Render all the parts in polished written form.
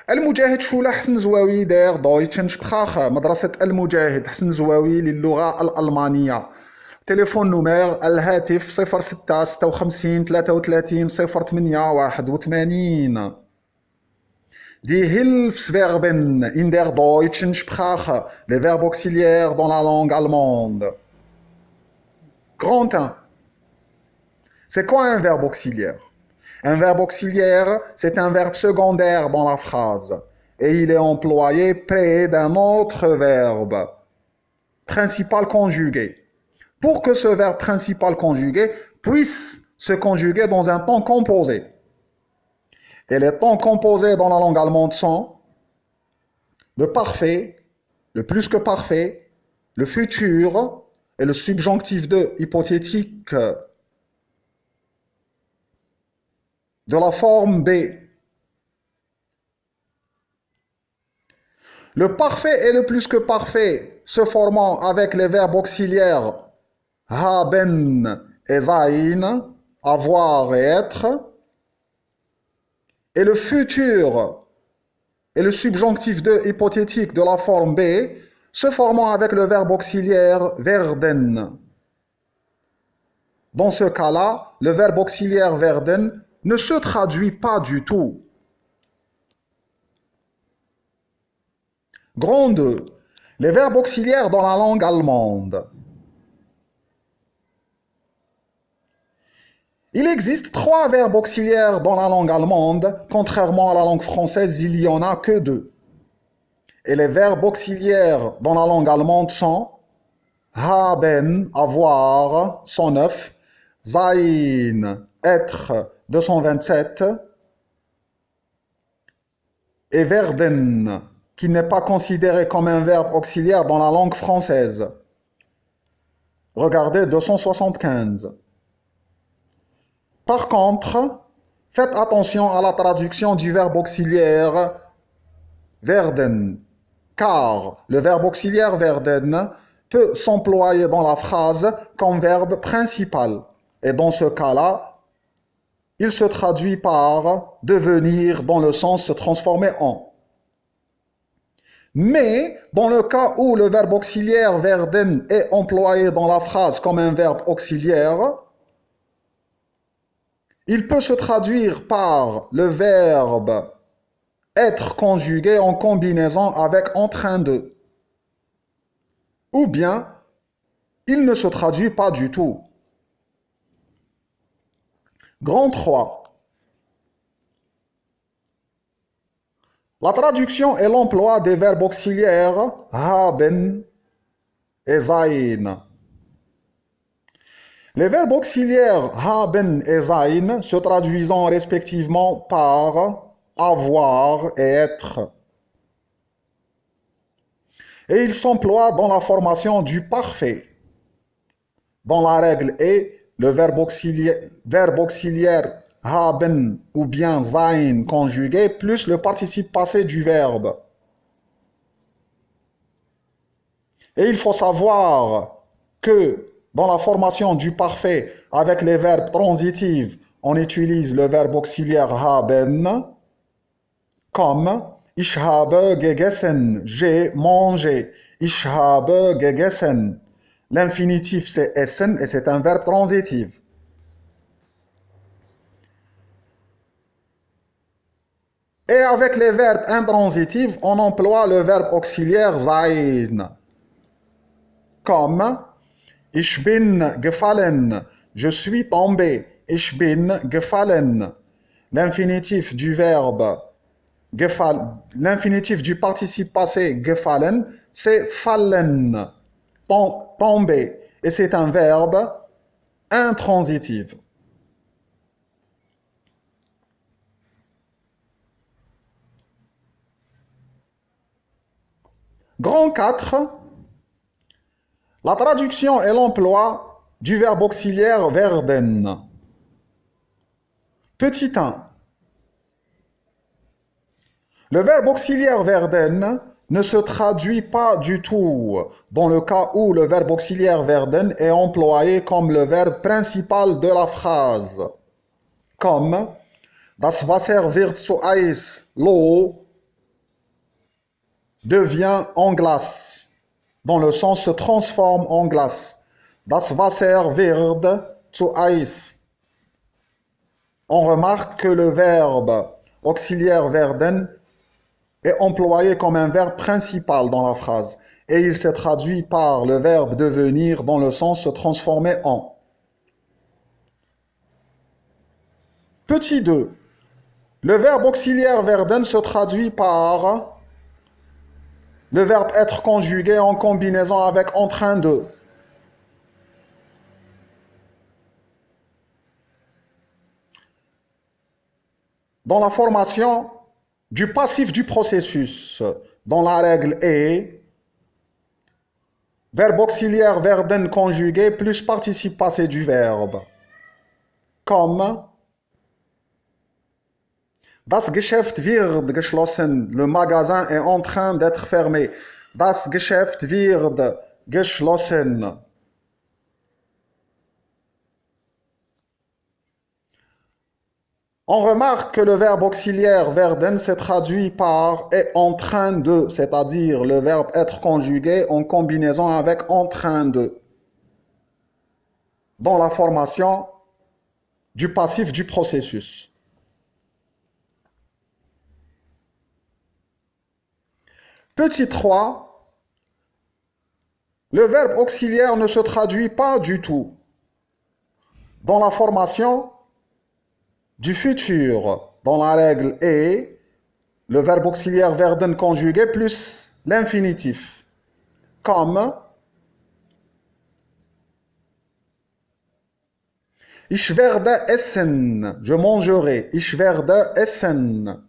المجاهد شولا حسن زواوي داير دويتشن شبخاخ مدرسة المجاهد حسن زواوي للغة الألمانية. تليفون نومير الهاتف 06 56 33 08 81. Die Hilfsverben in der deutschen Sprache, les verbes auxiliaires dans la langue allemande. Grand 1. C'est quoi un verbe auxiliaire? Un verbe auxiliaire, c'est un verbe secondaire dans la phrase et il est employé près d'un autre verbe principal conjugué. Pour que ce verbe principal conjugué puisse se conjuguer dans un temps composé. Et les temps composés dans la langue allemande sont le parfait, le plus que parfait, le futur et le subjonctif de hypothétique de la forme B. Le parfait et le plus que parfait se formant avec les verbes auxiliaires haben et sein, avoir et être, et le futur et le subjonctif de hypothétique de la forme B se formant avec le verbe auxiliaire werden. Dans ce cas-là, le verbe auxiliaire werden ne se traduit pas du tout. Grand 2. Les verbes auxiliaires dans la langue allemande. Il existe 3 verbes auxiliaires dans la langue allemande, contrairement à la langue française, il n'y en a que 2. Et les verbes auxiliaires dans la langue allemande sont haben, avoir, 109, sein, être, 227, et werden, qui n'est pas considéré comme un verbe auxiliaire dans la langue française. Regardez 275. Par contre, faites attention à la traduction du verbe auxiliaire werden, car le verbe auxiliaire werden peut s'employer dans la phrase comme verbe principal. Et dans ce cas-là, il se traduit par devenir dans le sens se transformer en. Mais dans le cas où le verbe auxiliaire werden est employé dans la phrase comme un verbe auxiliaire, il peut se traduire par le verbe être conjugué en combinaison avec en train de. Ou bien, il ne se traduit pas du tout. Grand 3. La traduction et l'emploi des verbes auxiliaires haben et sein. Les verbes auxiliaires haben et sein se traduisant respectivement par avoir et être. Et ils s'emploient dans la formation du parfait. Dans la règle est le verbe auxiliaire haben ou bien sein conjugué plus le participe passé du verbe. Et il faut savoir que dans la formation du parfait avec les verbes transitifs, on utilise le verbe auxiliaire haben comme ich habe gegessen, j'ai mangé. Ich habe gegessen. L'infinitif c'est essen et c'est un verbe transitif. Et avec les verbes intransitifs, on emploie le verbe auxiliaire sein. Comme ich bin gefallen, je suis tombé. Ich bin gefallen. L'infinitif du verbe l'infinitif du participe passé gefallen, c'est fallen, tomber. Et c'est un verbe intransitif. Grand 4. La traduction et l'emploi du verbe auxiliaire werden. Petit 1. Le verbe auxiliaire werden ne se traduit pas du tout dans le cas où le verbe auxiliaire werden est employé comme le verbe principal de la phrase. Comme Das Wasser wird zu Eis, l'eau devient en glace, dans le sens se transforme en glace. Das Wasser wird zu Eis. On remarque que le verbe auxiliaire werden est employé comme un verbe principal dans la phrase et il se traduit par le verbe devenir dans le sens se transformer en. Petit 2. Le verbe auxiliaire werden se traduit par le verbe être conjugué en combinaison avec en train de. Dans la formation du passif du processus, dont la règle est verbe auxiliaire werden conjugué plus participe passé du verbe. Comme Das Geschäft wird geschlossen. Le magasin est en train d'être fermé. Das Geschäft wird geschlossen. On remarque que le verbe auxiliaire werden se traduit par est en train de, c'est-à-dire le verbe être conjugué en combinaison avec en train de. Dans la formation du passif du processus. Petit 3, le verbe auxiliaire ne se traduit pas du tout dans la formation du futur, dont la règle est le verbe auxiliaire werden conjugué plus l'infinitif, comme Ich werde essen, je mangerai, ich werde essen.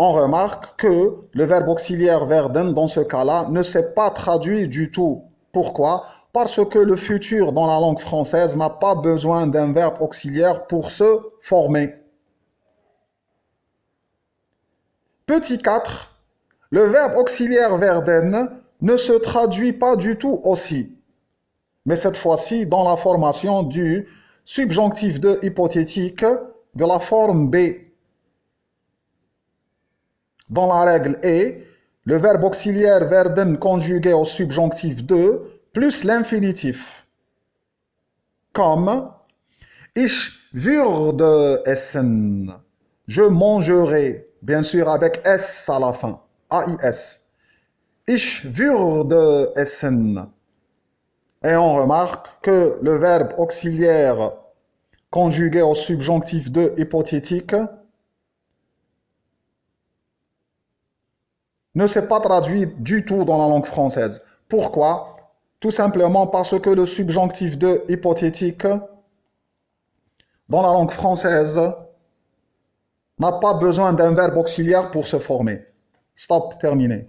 On remarque que le verbe auxiliaire werden, dans ce cas-là, ne s'est pas traduit du tout. Pourquoi? Parce que le futur dans la langue française n'a pas besoin d'un verbe auxiliaire pour se former. Petit 4, le verbe auxiliaire werden ne se traduit pas du tout aussi. Mais cette fois-ci dans la formation du subjonctif 2 hypothétique de la forme B. Dans la règle est le verbe auxiliaire werden conjugué au subjonctif 2 plus l'infinitif. Comme Ich würde essen. Je mangerai. Bien sûr avec S à la fin. A-I-S. Ich würde essen. Et on remarque que le verbe auxiliaire conjugué au subjonctif 2 hypothétique ne s'est pas traduit du tout dans la langue française. Pourquoi? Tout simplement parce que le subjonctif 2 hypothétique dans la langue française n'a pas besoin d'un verbe auxiliaire pour se former. Stop, terminé.